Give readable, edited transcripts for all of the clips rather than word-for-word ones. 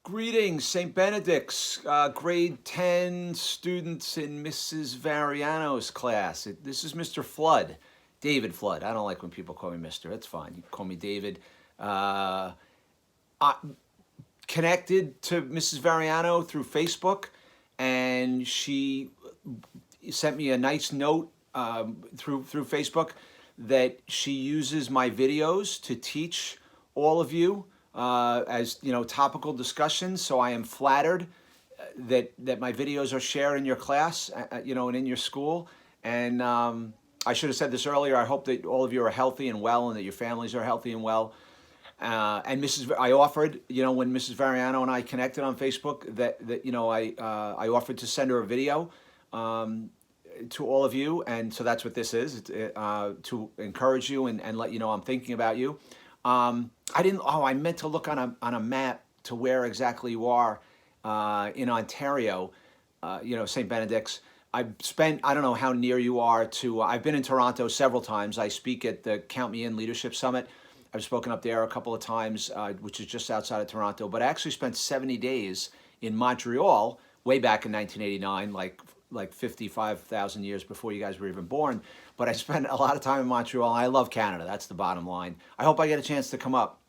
Greetings, St. Benedict's, grade 10 students in Mrs. Variano's class. This is Mr. Flood, David Flood. I don't like when people call me Mr. It's fine. You can call me David. I connected to Mrs. Variano through Facebook, and she sent me a nice note through Facebook that she uses my videos to teach all of you as topical discussions. So I am flattered that my videos are shared in your class, and in your school. And I should have said this earlier. I hope that all of you are healthy and well, and that your families are healthy and well. And I offered, when Mrs. Variano and I connected on Facebook, that I offered to send her a video to all of you, and so that's what this is, to encourage you and let you know I'm thinking about you. I meant to look on a map to where exactly you are in Ontario, St. Benedict's. I don't know how near you are to, I've been in Toronto several times. I speak at the Count Me In Leadership Summit. I've spoken up there a couple of times, which is just outside of Toronto, but I actually spent 70 days in Montreal way back in 1989, like 55,000 years before you guys were even born. But I spent a lot of time in Montreal. I love Canada. That's the bottom line. I hope I get a chance to come up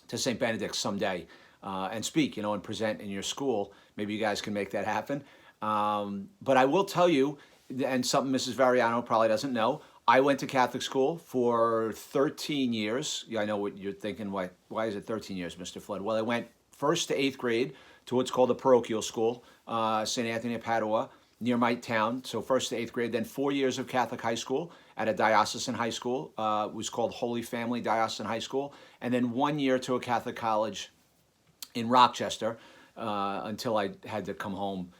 to St. Benedict's someday and speak, and present in your school. Maybe you guys can make that happen. But I will tell you, and something Mrs. Variano probably doesn't know, I went to Catholic school for 13 years. Yeah, I know what you're thinking. Why is it 13 years, Mr. Flood? Well, I went 1st to 8th grade to what's called a parochial school, St. Anthony of Padua, near my town. So 1st to 8th grade, then 4 years of Catholic high school at a diocesan high school. It was called Holy Family Diocesan High School. And then 1 year to a Catholic college in Rochester until I had to come home.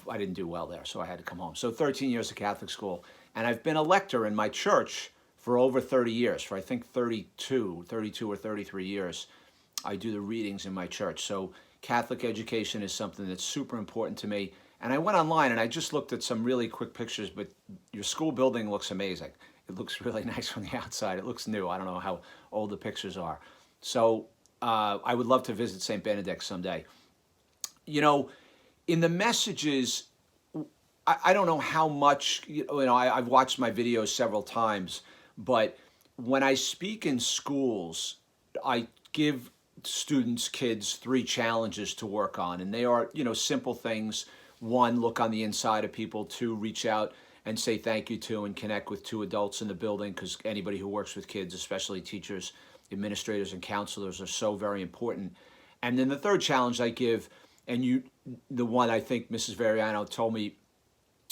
I didn't do well there, so I had to come home. So 13 years of Catholic school. And I've been a lector in my church for over 30 years, for I think 32 or 33 years. I do the readings in my church. So Catholic education is something that's super important to me. And I went online and I just looked at some really quick pictures, but your school building looks amazing. It looks really nice from the outside. It looks new. I don't know how old the pictures are. So I would love to visit St. Benedict someday. In the messages, I don't know how much, I've watched my videos several times, but when I speak in schools, I give students, kids, 3 challenges to work on. And they are, simple things. 1, look on the inside of people. 2, reach out and say thank you to and connect with 2 adults in the building, because anybody who works with kids, especially teachers, administrators, and counselors, are so very important. And then the 3rd challenge I give, and the one I think Mrs. Variano told me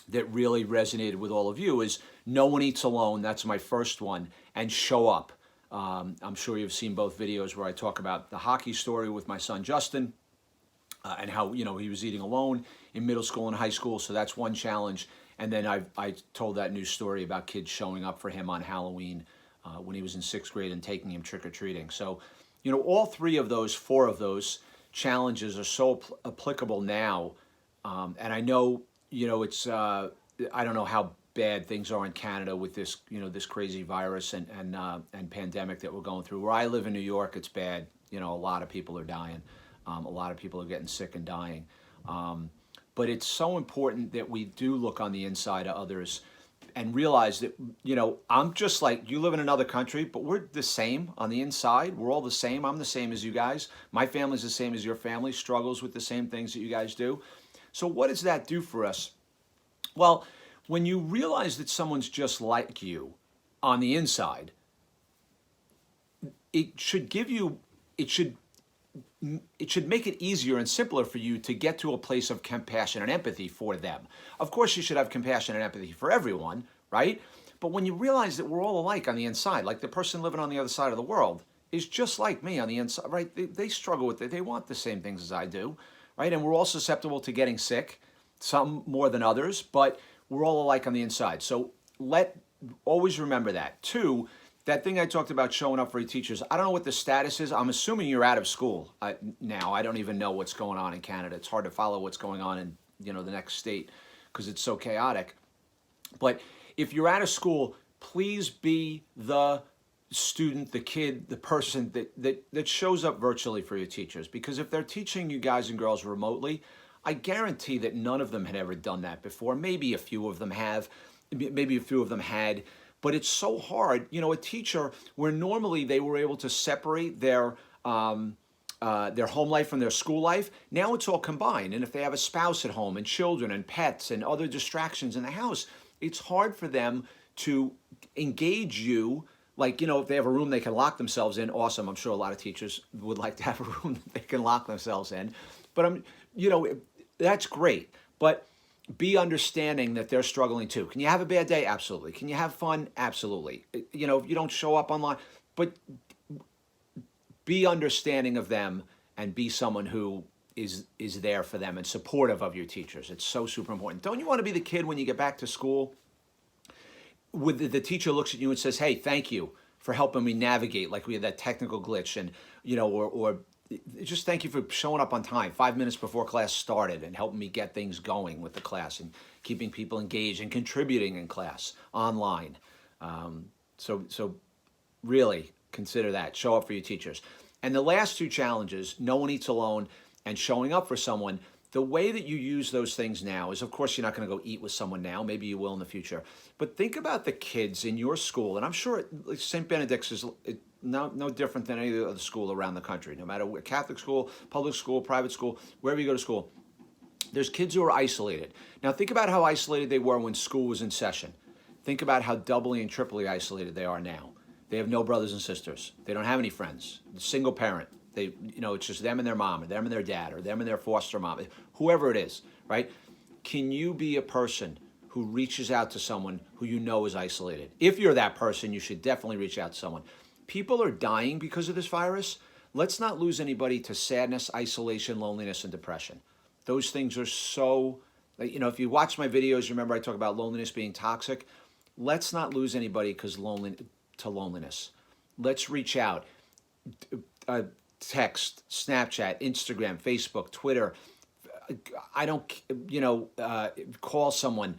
that really resonated with all of you, is no one eats alone. That's my first one. And show up. I'm sure you've seen both videos where I talk about the hockey story with my son Justin, and how he was eating alone in middle school and high school. So that's one challenge. And then I told that new story about kids showing up for him on Halloween when he was in 6th grade and taking him trick-or-treating. So all 4 of those challenges are so applicable now. And I know it's I don't know how bad things are in Canada with this this crazy virus and pandemic that we're going through. Where I live in New York, it's bad. A lot of people are dying. A lot of people are getting sick and dying. But it's so important that we do look on the inside of others and realize that, I'm just like, you live in another country, but we're the same on the inside. We're all the same. I'm the same as you guys. My family's the same as your family, struggles with the same things that you guys do. So what does that do for us? Well, when you realize that someone's just like you on the inside, it should make it easier and simpler for you to get to a place of compassion and empathy for them. Of course, you should have compassion and empathy for everyone, right? But when you realize that we're all alike on the inside, like the person living on the other side of the world is just like me on the inside, right? They struggle with it. They want the same things as I do, right? And we're all susceptible to getting sick, some more than others, but we're all alike on the inside. So always remember that. 2, that thing I talked about, showing up for your teachers, I don't know what the status is. I'm assuming you're out of school now. I don't even know what's going on in Canada. It's hard to follow what's going on in the next state because it's so chaotic. But if you're out of school, please be the student, the kid, the person that shows up virtually for your teachers. Because if they're teaching you guys and girls remotely, I guarantee that none of them had ever done that before. Maybe a few of them have, maybe a few of them had, but it's so hard. You know, a teacher where normally they were able to separate their home life from their school life, now it's all combined. And if they have a spouse at home and children and pets and other distractions in the house, it's hard for them to engage you. Like, you know, if they have a room they can lock themselves in, awesome. I'm sure a lot of teachers would like to have a room that they can lock themselves in. But you know, that's great. But be understanding that they're struggling too. Can you have a bad day? Absolutely. Can you have fun? Absolutely. You know, if you don't show up online, but be understanding of them and be someone who is there for them and supportive of your teachers. It's so super important. Don't you want to be the kid when you get back to school with the teacher looks at you and says, "Hey, thank you for helping me navigate," like we had that technical glitch, and you know, or just thank you for showing up on time 5 minutes before class started and helping me get things going with the class and keeping people engaged and contributing in class online. So really consider that. Show up for your teachers. And the last two challenges, no one eats alone and showing up for someone, the way that you use those things now is, of course, you're not going to go eat with someone now. Maybe you will in the future. But think about the kids in your school. And I'm sure St. Benedict's is no different than any other school around the country, no matter what, Catholic school, public school, private school, wherever you go to school. There's kids who are isolated. Now think about how isolated they were when school was in session. Think about how doubly and triply isolated they are now. They have no brothers and sisters. They don't have any friends. Single parent. They, you know, it's just them and their mom, or them and their dad, or them and their foster mom, whoever it is, right? Can you be a person who reaches out to someone who you know is isolated? If you're that person, you should definitely reach out to someone. People are dying because of this virus. Let's not lose anybody to sadness, isolation, loneliness, and depression. Those things are so, you know, if you watch my videos, remember I talk about loneliness being toxic. Let's not lose anybody because to loneliness. Let's reach out. Text, Snapchat, Instagram, Facebook, Twitter. I don't, you know, call someone.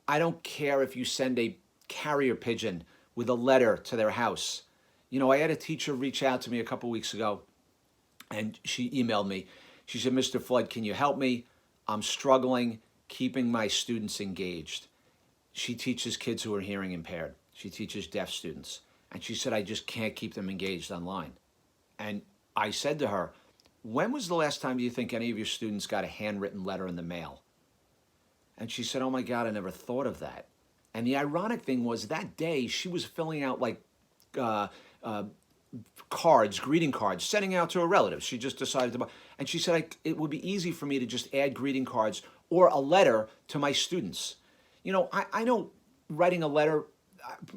I don't care if you send a carrier pigeon with a letter to their house. You know, I had a teacher reach out to me a couple weeks ago, and she emailed me. She said, "Mr. Flood, can you help me? I'm struggling keeping my students engaged." She teaches kids who are hearing impaired. She teaches deaf students. And she said, "I just can't keep them engaged online." And I said to her, "When was the last time you think any of your students got a handwritten letter in the mail?" And she said, "Oh my God, I never thought of that." And the ironic thing was that day she was filling out like cards, greeting cards, sending out to her relatives. She just decided to buy. And she said, "It would be easy for me to just add greeting cards or a letter to my students." You know, I know writing a letter,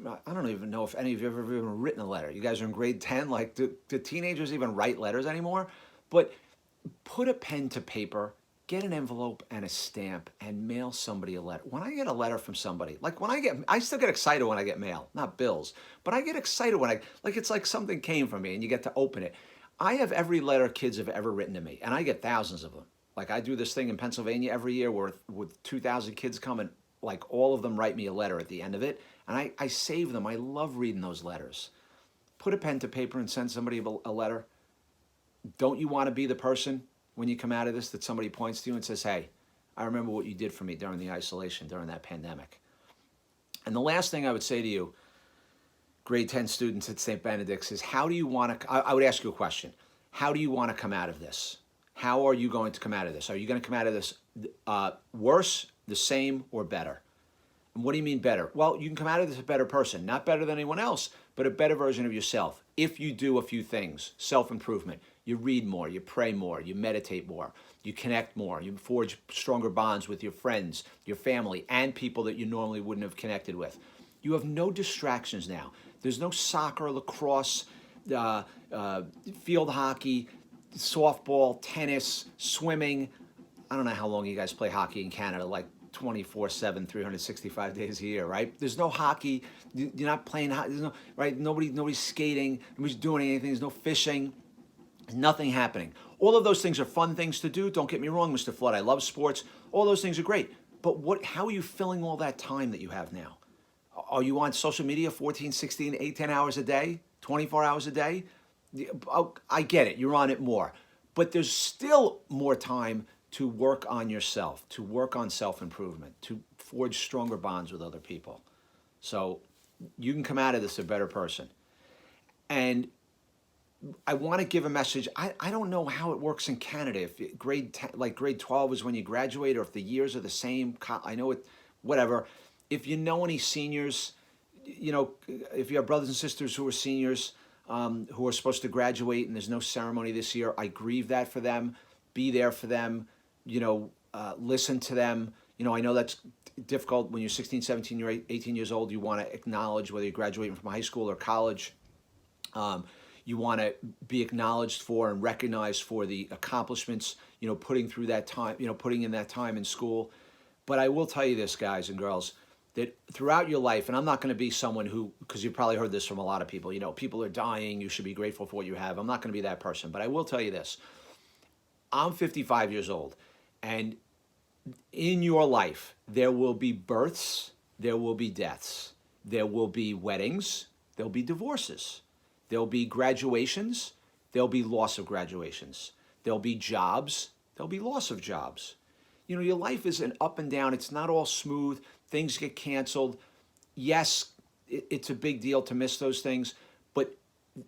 I don't even know if any of you have ever even written a letter. You guys are in grade 10. Like, do teenagers even write letters anymore? But put a pen to paper, get an envelope and a stamp, and mail somebody a letter. When I get a letter from somebody, like I still get excited when I get mail, not bills, but I get excited when it's like something came from me and you get to open it. I have every letter kids have ever written to me, and I get thousands of them. Like, I do this thing in Pennsylvania every year where with 2,000 kids come, and like all of them write me a letter at the end of it. And I save them. I love reading those letters. Put a pen to paper and send somebody a letter. Don't you want to be the person when you come out of this that somebody points to you and says, "Hey, I remember what you did for me during the isolation, during that pandemic." And the last thing I would say to you, grade 10 students at St. Benedict's, is how do you want to, I would ask you a question. How do you want to come out of this? How are you going to come out of this? Are you going to come out of this worse, the same, or better? And what do you mean better? Well, you can come out of this a better person, not better than anyone else, but a better version of yourself. If you do a few things, self-improvement, you read more, you pray more, you meditate more, you connect more, you forge stronger bonds with your friends, your family, and people that you normally wouldn't have connected with. You have no distractions now. There's no soccer, lacrosse, field hockey, softball, tennis, swimming. I don't know how long you guys play hockey in Canada, like 24/7, 365 days a year, right? There's no hockey. You're not playing hockey. There's no, right? Nobody's skating. Nobody's doing anything. There's no fishing. There's nothing happening. All of those things are fun things to do. Don't get me wrong, Mr. Flood. I love sports. All those things are great. But how are you filling all that time that you have now? Are you on social media 14, 16, 8, 10 hours a day, 24 hours a day? I get it. You're on it more. But there's still more time to work on yourself, to work on self-improvement, to forge stronger bonds with other people. So you can come out of this a better person. And I want to give a message. I don't know how it works in Canada. If grade 10, like grade 12 is when you graduate, or if the years are the same. I know it, whatever. If you know any seniors, if you have brothers and sisters who are seniors, who are supposed to graduate and there's no ceremony this year, I grieve that for them. Be there for them. Listen to them. I know that's difficult when you're 16, 17, you're 18 years old. You want to acknowledge whether you're graduating from high school or college. You want to be acknowledged for and recognized for the accomplishments, putting through that time, putting in that time in school. But I will tell you this, guys and girls, that throughout your life, and I'm not going to be someone who, because you've probably heard this from a lot of people, people are dying, you should be grateful for what you have. I'm not going to be that person, but I will tell you this. I'm 55 years old, and in your life, there will be births, there will be deaths, there will be weddings, there'll be divorces. There'll be graduations, there'll be loss of graduations. There'll be jobs, there'll be loss of jobs. Your life is an up and down. It's not all smooth. Things get canceled. Yes, it's a big deal to miss those things, but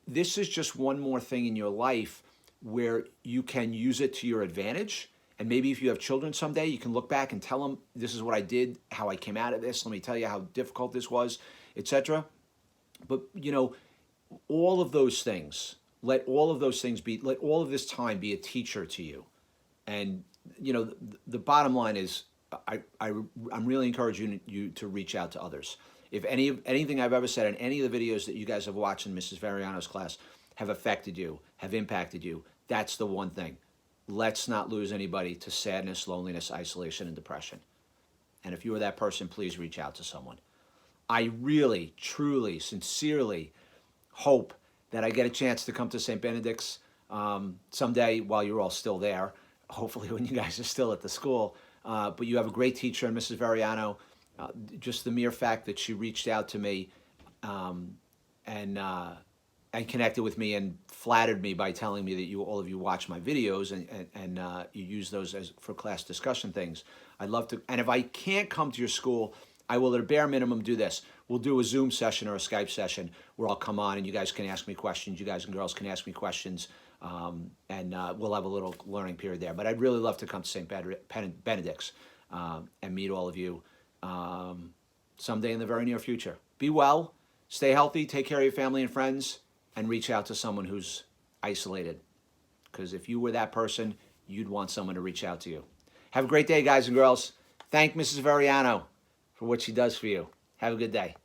this is just one more thing in your life where you can use it to your advantage. And maybe if you have children someday, you can look back and tell them, this is what I did, how I came out of this. Let me tell you how difficult this was, etc. But, all of those things, let all of this time be a teacher to you. And, the bottom line is, I'm really encouraging you to reach out to others. If anything I've ever said in any of the videos that you guys have watched in Mrs. Variano's class have affected you, have impacted you, that's the one thing. Let's not lose anybody to sadness, loneliness, isolation, and depression. And if you are that person, please reach out to someone. I really, truly, sincerely hope that I get a chance to come to St. Benedict's someday while you're all still there, hopefully when you guys are still at the school. But you have a great teacher in Mrs. Variano. Just the mere fact that she reached out to me and connected with me and flattered me by telling me that all of you watch my videos and you use those for class discussion things. I'd love to. And if I can't come to your school, I will at a bare minimum do this. We'll do a Zoom session or a Skype session where I'll come on and you guys can ask me questions. You guys and girls can ask me questions, and we'll have a little learning period there. But I'd really love to come to St. Benedict's and meet all of you someday in the very near future. Be well, stay healthy, take care of your family and friends, and reach out to someone who's isolated. Because if you were that person, you'd want someone to reach out to you. Have a great day, guys and girls. Thank Mrs. Variano for what she does for you. Have a good day.